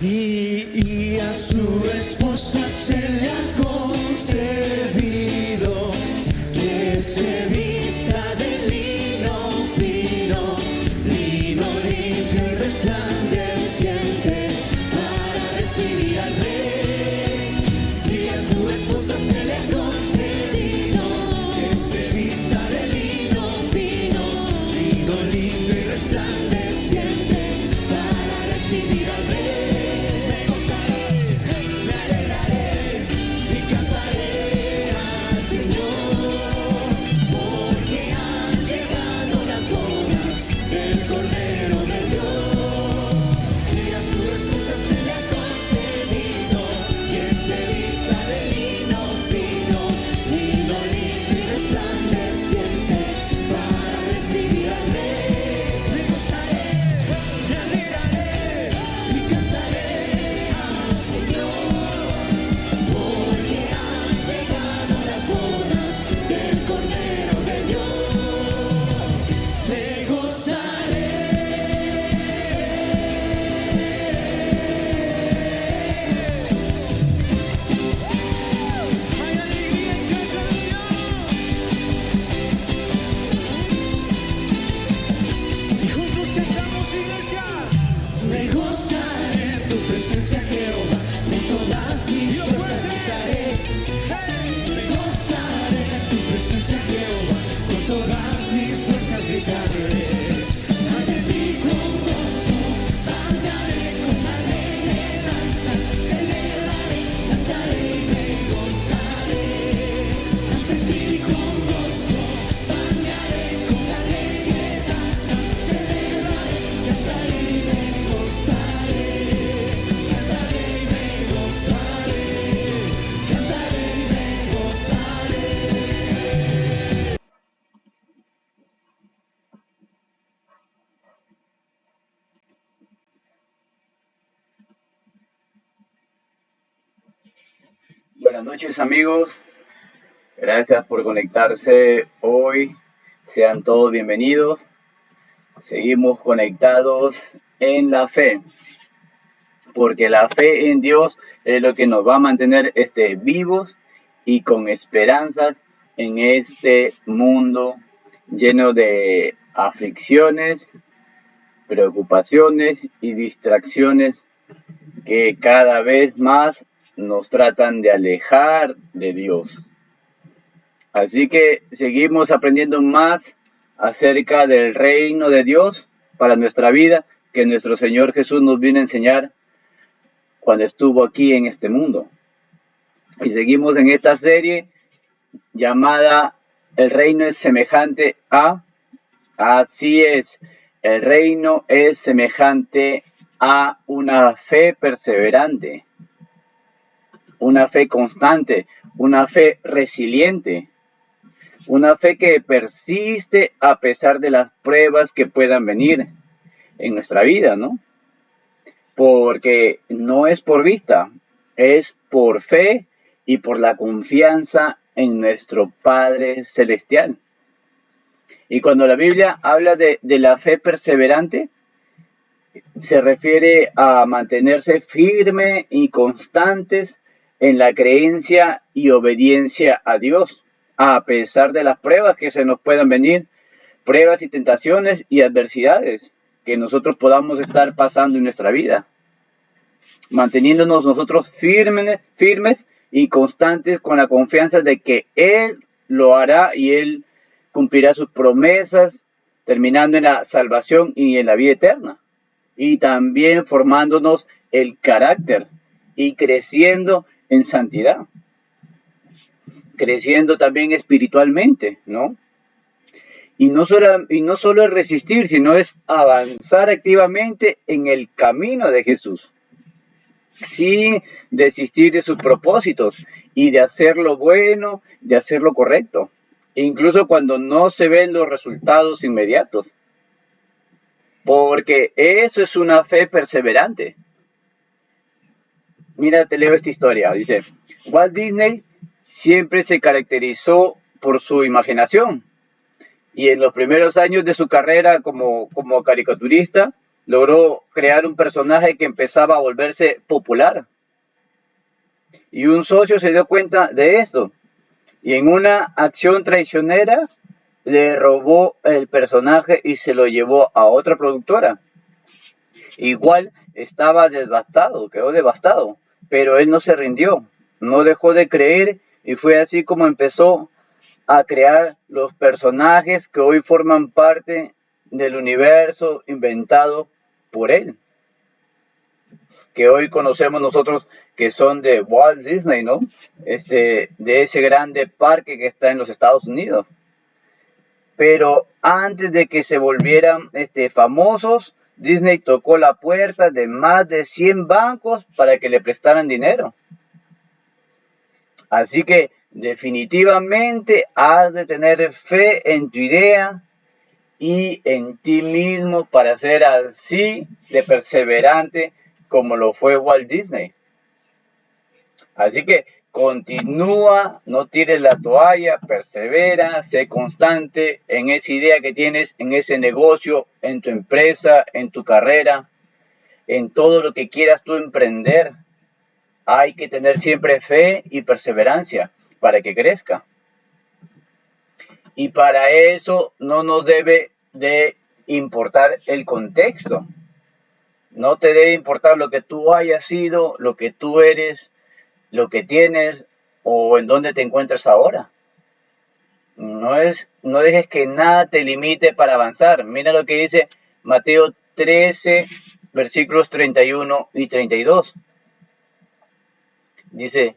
y a su esposa se le ha concedido que se vista de lino fino, lino limpio y resplandeciente para recibir al Rey. Y a su esposa se le ha concedido que se vista de lino fino, lino limpio y resplandeciente para recibir al Rey. Buenas noches amigos, gracias por conectarse hoy, sean todos bienvenidos. Seguimos conectados en la fe, porque la fe en Dios es lo que nos va a mantener vivos y con esperanzas en este mundo lleno de aflicciones, preocupaciones y distracciones que cada vez más nos tratan de alejar de Dios. Así que seguimos aprendiendo más acerca del reino de Dios para nuestra vida que nuestro Señor Jesús nos vino a enseñar cuando estuvo aquí en este mundo. Y seguimos en esta serie llamada El reino es semejante a. Así es, el reino es semejante a una fe perseverante, una fe constante, una fe resiliente, una fe que persiste a pesar de las pruebas que puedan venir en nuestra vida, ¿no? Porque no es por vista, es por fe y por la confianza en nuestro Padre Celestial. Y cuando la Biblia habla de la fe perseverante, se refiere a mantenerse firme y constantes en la creencia y obediencia a Dios, a pesar de las pruebas que se nos puedan venir, pruebas y tentaciones y adversidades que nosotros podamos estar pasando en nuestra vida. Manteniéndonos nosotros firmes y constantes con la confianza de que Él lo hará y Él cumplirá sus promesas, terminando en la salvación y en la vida eterna. Y también formándonos el carácter y creciendo en santidad. Creciendo también espiritualmente, ¿no? Y no solo es resistir, sino es avanzar activamente en el camino de Jesús. Sin desistir de sus propósitos y de hacer lo bueno, de hacer lo correcto. Incluso cuando no se ven los resultados inmediatos. Porque eso es una fe perseverante. Mira, te leo esta historia. Dice, Walt Disney siempre se caracterizó por su imaginación. Y en los primeros años de su carrera como caricaturista, logró crear un personaje que empezaba a volverse popular. Y un socio se dio cuenta de esto. Y en una acción traicionera le robó el personaje y se lo llevó a otra productora. Igual estaba devastado, quedó devastado, pero él no se rindió, no dejó de creer y fue así como empezó a crear los personajes que hoy forman parte del universo inventado por él, que hoy conocemos nosotros que son de Walt Disney, ¿no? De ese grande parque que está en los Estados Unidos. Pero antes de que se volvieran famosos, Disney tocó la puerta de más de 100 bancos para que le prestaran dinero. Así que definitivamente has de tener fe en tu idea y en ti mismo para ser así de perseverante como lo fue Walt Disney. Así que continúa, no tires la toalla, persevera, sé constante en esa idea que tienes, en ese negocio, en tu empresa, en tu carrera, en todo lo que quieras tú emprender. Hay que tener siempre fe y perseverancia para que crezca. Y para eso no nos debe de importar el contexto. No te debe importar lo que tú hayas sido, lo que tú eres, lo que tienes o en dónde te encuentras ahora. No dejes que nada te limite para avanzar. Mira lo que dice Mateo 13, versículos 31 y 32. Dice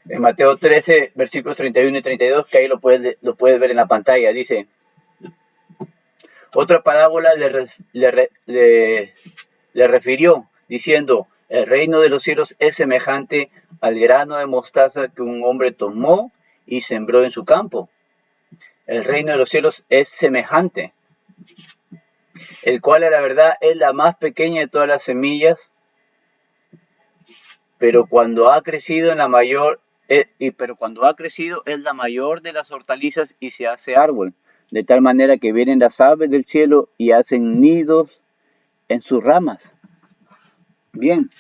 en Mateo 13, versículos 31 y 32, que ahí lo puedes ver en la pantalla. Dice, otra parábola le refirió, diciendo, el reino de los cielos es semejante al grano de mostaza que un hombre tomó y sembró en su campo. El reino de los cielos es semejante, el cual a la verdad es la más pequeña de todas las semillas, pero cuando ha crecido es la mayor de las hortalizas y se hace árbol, de tal manera que vienen las aves del cielo y hacen nidos en sus ramas. Bien,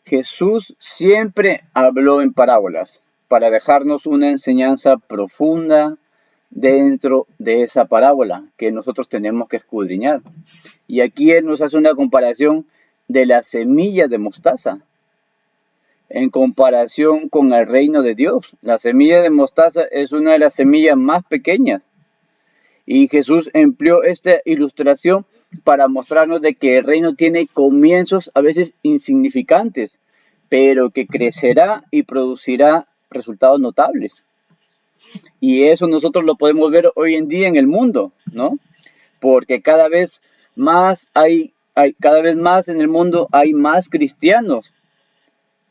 Jesús siempre habló en parábolas para dejarnos una enseñanza profunda dentro de esa parábola que nosotros tenemos que escudriñar. Y aquí Él nos hace una comparación de la semilla de mostaza en comparación con el reino de Dios. La semilla de mostaza es una de las semillas más pequeñas. Y Jesús empleó esta ilustración para mostrarnos de que el reino tiene comienzos a veces insignificantes, pero que crecerá y producirá resultados notables. Y eso nosotros lo podemos ver hoy en día en el mundo, ¿no? Porque cada vez más en el mundo hay más cristianos.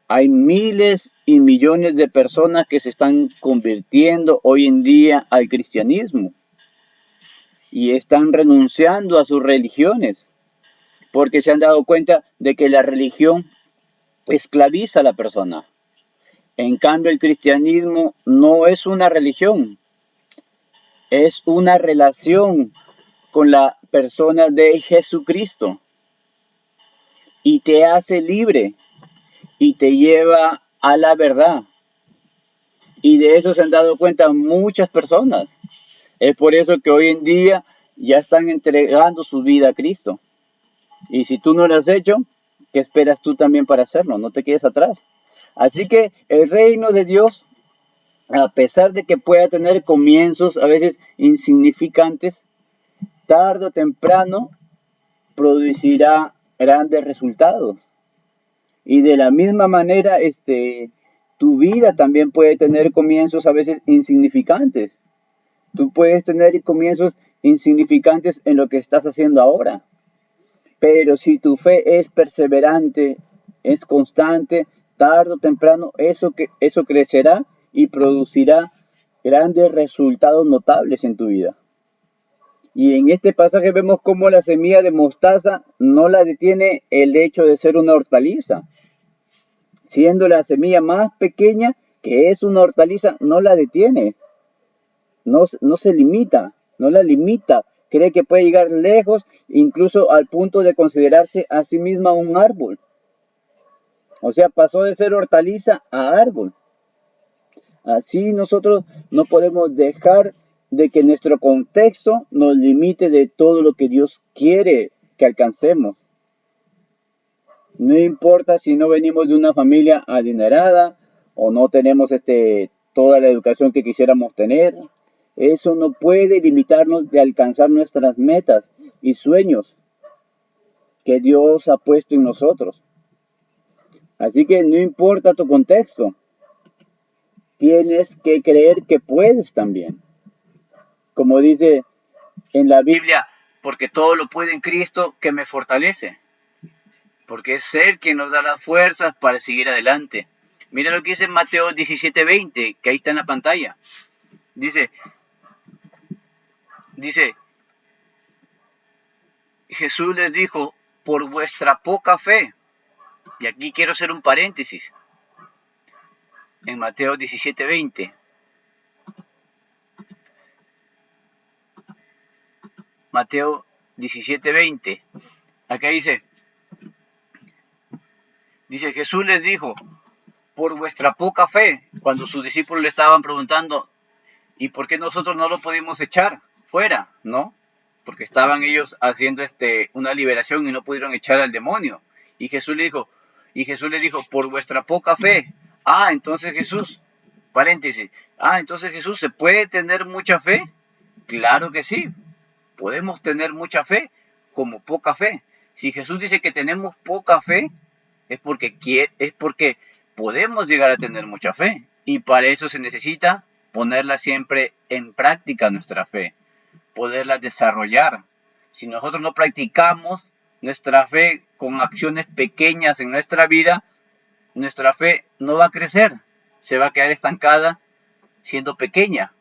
Hay miles y millones de personas que se están convirtiendo hoy en día al cristianismo y están renunciando a sus religiones porque se han dado cuenta de que la religión esclaviza a la persona. En cambio, el cristianismo no es una religión, es una relación con la persona de Jesucristo y te hace libre y te lleva a la verdad. Y de eso se han dado cuenta muchas personas. Es por eso que hoy en día ya están entregando su vida a Cristo. Y si tú no lo has hecho, ¿qué esperas tú también para hacerlo? No te quedes atrás. Así que el reino de Dios, a pesar de que pueda tener comienzos a veces insignificantes, tarde o temprano producirá grandes resultados. Y de la misma manera, tu vida también puede tener comienzos a veces insignificantes. Tú puedes tener comienzos insignificantes en lo que estás haciendo ahora. Pero si tu fe es perseverante, es constante, tarde o temprano eso crecerá y producirá grandes resultados notables en tu vida. Y en este pasaje vemos cómo la semilla de mostaza no la detiene el hecho de ser una hortaliza. Siendo la semilla más pequeña, que es una hortaliza, no la detiene. No se limita, no la limita cree que puede llegar lejos, incluso al punto de considerarse a sí misma un árbol. O sea, pasó de ser hortaliza a árbol. Así nosotros no podemos dejar de que nuestro contexto nos limite de todo lo que Dios quiere que alcancemos. No importa si no venimos de una familia adinerada o no tenemos toda la educación que quisiéramos tener. Eso no puede limitarnos de alcanzar nuestras metas y sueños que Dios ha puesto en nosotros. Así que no importa tu contexto, tienes que creer que puedes también. Como dice en la Biblia, porque todo lo puede en Cristo que me fortalece. Porque es Él quien nos da las fuerzas para seguir adelante. Mira lo que dice en Mateo 17:20, que ahí está en la pantalla. Dice, Jesús les dijo, por vuestra poca fe, y aquí quiero hacer un paréntesis, en Mateo 17:20. Mateo 17:20. Acá dice, Jesús les dijo, por vuestra poca fe, cuando sus discípulos le estaban preguntando, ¿y por qué nosotros no lo pudimos echar fuera? ¿No? Porque estaban ellos haciendo una liberación y no pudieron echar al demonio. Y Jesús les dijo, por vuestra poca fe. Entonces Jesús, paréntesis, entonces Jesús, ¿se puede tener mucha fe? Claro que sí, podemos tener mucha fe como poca fe. Si Jesús dice que tenemos poca fe, es porque podemos llegar a tener mucha fe. Y para eso se necesita ponerla siempre en práctica nuestra fe, poderla desarrollar. Si nosotros no practicamos nuestra fe con acciones pequeñas en nuestra vida, nuestra fe no va a crecer, se va a quedar estancada siendo pequeña.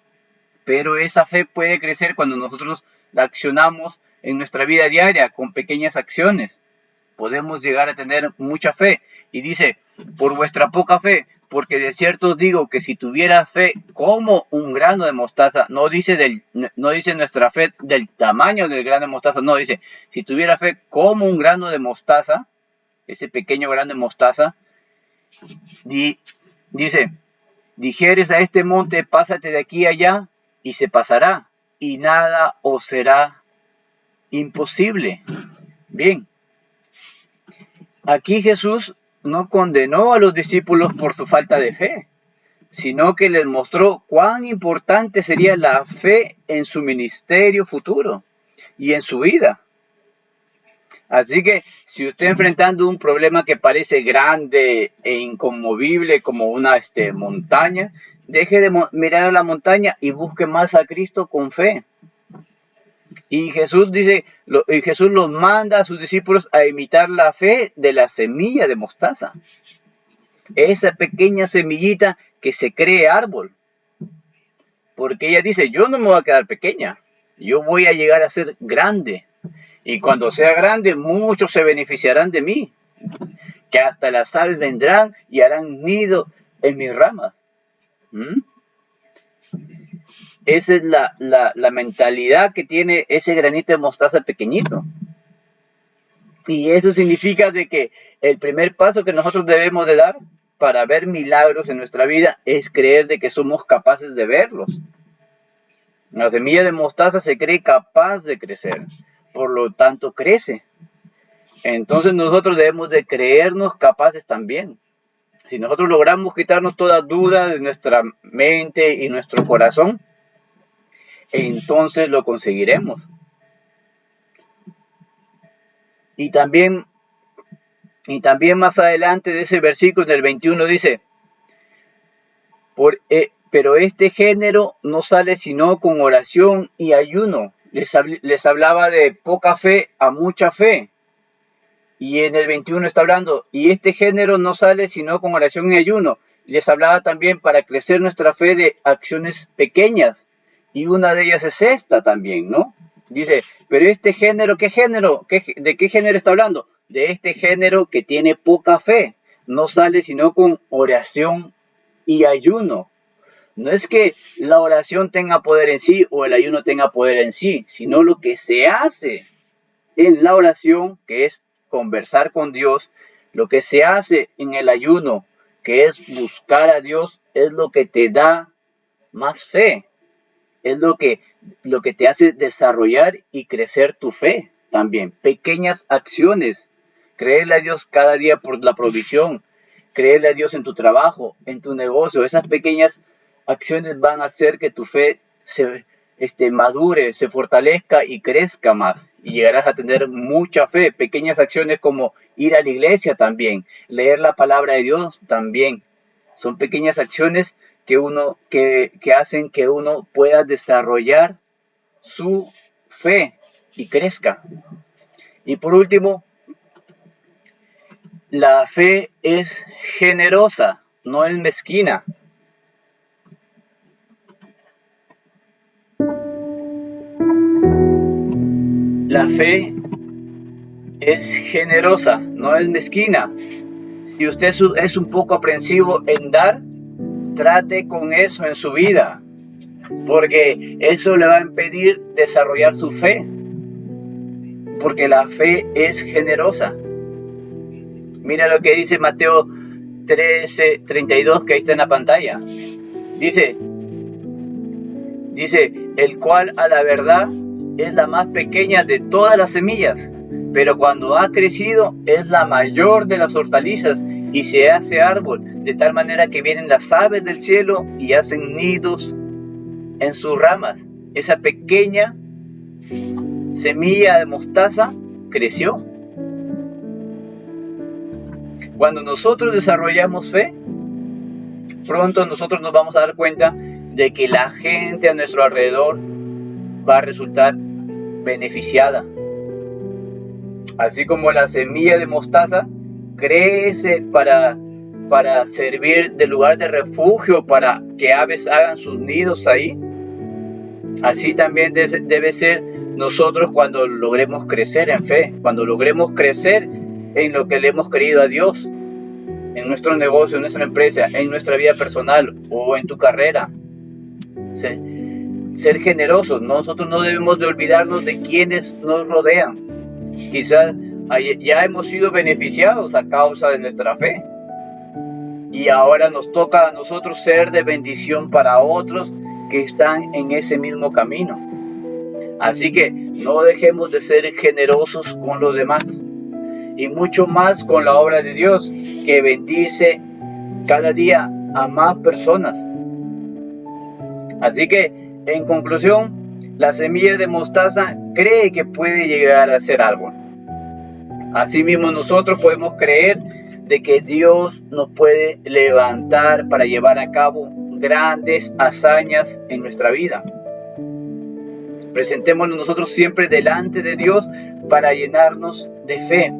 Pero esa fe puede crecer cuando nosotros la accionamos en nuestra vida diaria con pequeñas acciones. Podemos llegar a tener mucha fe. Y dice, por vuestra poca fe, porque de cierto os digo que si tuviera fe como un grano de mostaza, no dice nuestra fe del tamaño del grano de mostaza, no, dice, si tuviera fe como un grano de mostaza, ese pequeño grano de mostaza, dice, dijeres a este monte, pásate de aquí a allá, y se pasará, y nada os será imposible. Bien, aquí Jesús no condenó a los discípulos por su falta de fe, sino que les mostró cuán importante sería la fe en su ministerio futuro y en su vida. Así que si usted enfrentando un problema que parece grande e inconmovible como una montaña, deje de mirar a la montaña y busque más a Cristo con fe. Y Jesús los manda a sus discípulos a imitar la fe de la semilla de mostaza. Esa pequeña semillita que se cree árbol. Porque ella dice, yo no me voy a quedar pequeña, yo voy a llegar a ser grande. Y cuando sea grande, muchos se beneficiarán de mí. Que hasta las aves vendrán y harán nido en mis ramas. Esa es la mentalidad que tiene ese granito de mostaza pequeñito. Y eso significa de que el primer paso que nosotros debemos de dar para ver milagros en nuestra vida es creer de que somos capaces de verlos. La semilla de mostaza se cree capaz de crecer, por lo tanto crece. Entonces nosotros debemos de creernos capaces también. Si nosotros logramos quitarnos toda duda de nuestra mente y nuestro corazón, entonces lo conseguiremos. Y también más adelante de ese versículo, en el 21, dice, pero este género no sale sino con oración y ayuno. Les hablaba de poca fe a mucha fe. Y en el 21 está hablando, y este género no sale sino con oración y ayuno. Les hablaba también para crecer nuestra fe de acciones pequeñas. Y una de ellas es esta también, ¿no? Dice, pero este género, ¿qué género? ¿De qué género está hablando? De este género que tiene poca fe. No sale sino con oración y ayuno. No es que la oración tenga poder en sí o el ayuno tenga poder en sí, sino lo que se hace en la oración, que es conversar con Dios, lo que se hace en el ayuno, que es buscar a Dios, es lo que te da más fe, es lo que te hace desarrollar y crecer tu fe también. Pequeñas acciones, creerle a Dios cada día por la provisión, creerle a Dios en tu trabajo, en tu negocio. Esas pequeñas acciones van a hacer que tu fe se madure, se fortalezca y crezca más. Y llegarás a tener mucha fe. Pequeñas acciones como ir a la iglesia también, leer la palabra de Dios también. Son pequeñas acciones que hacen que uno pueda desarrollar su fe y crezca. Y por último, la fe es generosa, no es mezquina. La fe es generosa, no es mezquina. Si usted es un poco aprensivo en dar, trate con eso en su vida, porque eso le va a impedir desarrollar su fe, porque la fe es generosa. Mira lo que dice Mateo 13:32, que ahí está en la pantalla. Dice, el cual a la verdad es la más pequeña de todas las semillas, pero cuando ha crecido es la mayor de las hortalizas y se hace árbol, de tal manera que vienen las aves del cielo y hacen nidos en sus ramas. Esa pequeña semilla de mostaza creció. Cuando nosotros desarrollamos fe, pronto nosotros nos vamos a dar cuenta de que la gente a nuestro alrededor va a resultar beneficiada. Así como la semilla de mostaza crece para servir de lugar de refugio, para que aves hagan sus nidos ahí, así también debe ser nosotros cuando logremos crecer en fe, cuando logremos crecer en lo que le hemos creído a Dios, en nuestro negocio, en nuestra empresa, en nuestra vida personal o en tu carrera. Ser generosos. Nosotros no debemos de olvidarnos de quienes nos rodean. Quizás ya hemos sido beneficiados a causa de nuestra fe, y ahora nos toca a nosotros ser de bendición para otros que están en ese mismo camino. Así que no dejemos de ser generosos con los demás, y mucho más con la obra de Dios, que bendice cada día a más personas. Así que, en conclusión, la semilla de mostaza cree que puede llegar a ser árbol. Asimismo, nosotros podemos creer de que Dios nos puede levantar para llevar a cabo grandes hazañas en nuestra vida. Presentémonos nosotros siempre delante de Dios para llenarnos de fe.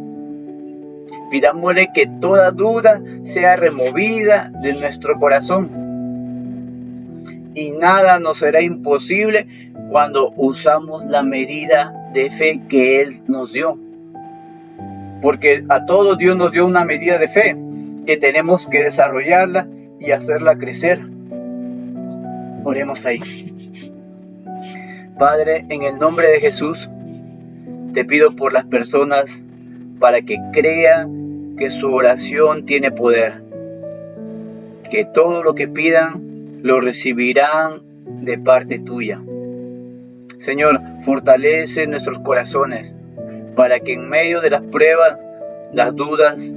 Pidámosle que toda duda sea removida de nuestro corazón. Y nada nos será imposible cuando usamos la medida de fe que Él nos dio. Porque a todos Dios nos dio una medida de fe, que tenemos que desarrollarla y hacerla crecer. Oremos ahí. Padre, en el nombre de Jesús, te pido por las personas para que crean que su oración tiene poder, que todo lo que pidan lo recibirán de parte tuya. Señor, fortalece nuestros corazones para que en medio de las pruebas, las dudas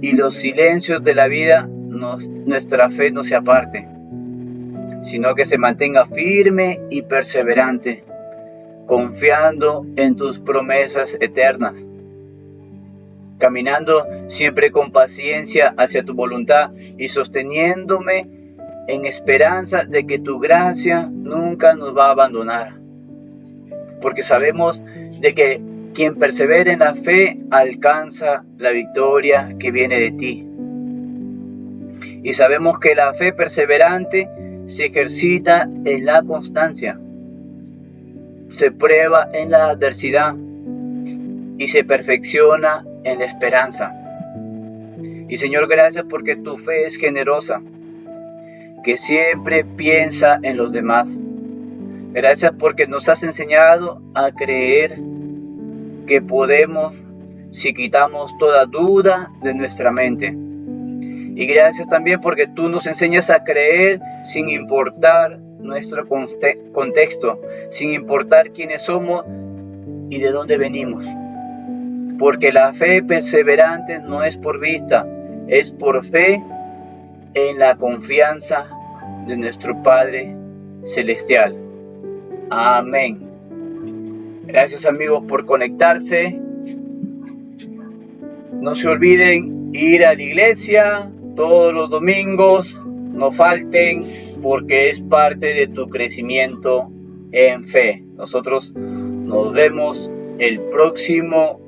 y los silencios de la vida, nuestra fe no se aparte, sino que se mantenga firme y perseverante, confiando en tus promesas eternas, caminando siempre con paciencia hacia tu voluntad y sosteniéndome en esperanza de que tu gracia nunca nos va a abandonar, porque sabemos de que quien persevera en la fe alcanza la victoria que viene de ti. Y sabemos que la fe perseverante se ejercita en la constancia, se prueba en la adversidad y se perfecciona en la esperanza. Y Señor, gracias porque tu fe es generosa, que siempre piensa en los demás. Gracias porque nos has enseñado a creer que podemos si quitamos toda duda de nuestra mente. Y gracias también porque tú nos enseñas a creer sin importar nuestro contexto, sin importar quiénes somos y de dónde venimos. Porque la fe perseverante no es por vista, es por fe en la confianza de nuestro Padre Celestial. Amén. Gracias amigos por conectarse. No se olviden ir a la iglesia todos los domingos, no falten porque es parte de tu crecimiento en fe. Nosotros nos vemos el próximo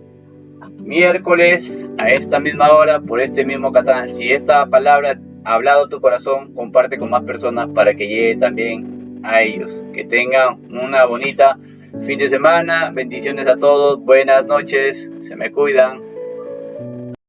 miércoles a esta misma hora por este mismo canal. Si esta palabra ha hablado a tu corazón, comparte con más personas para que llegue también a ellos. Que tengan una bonita fin de semana. Bendiciones a todos. Buenas noches. Se me cuidan.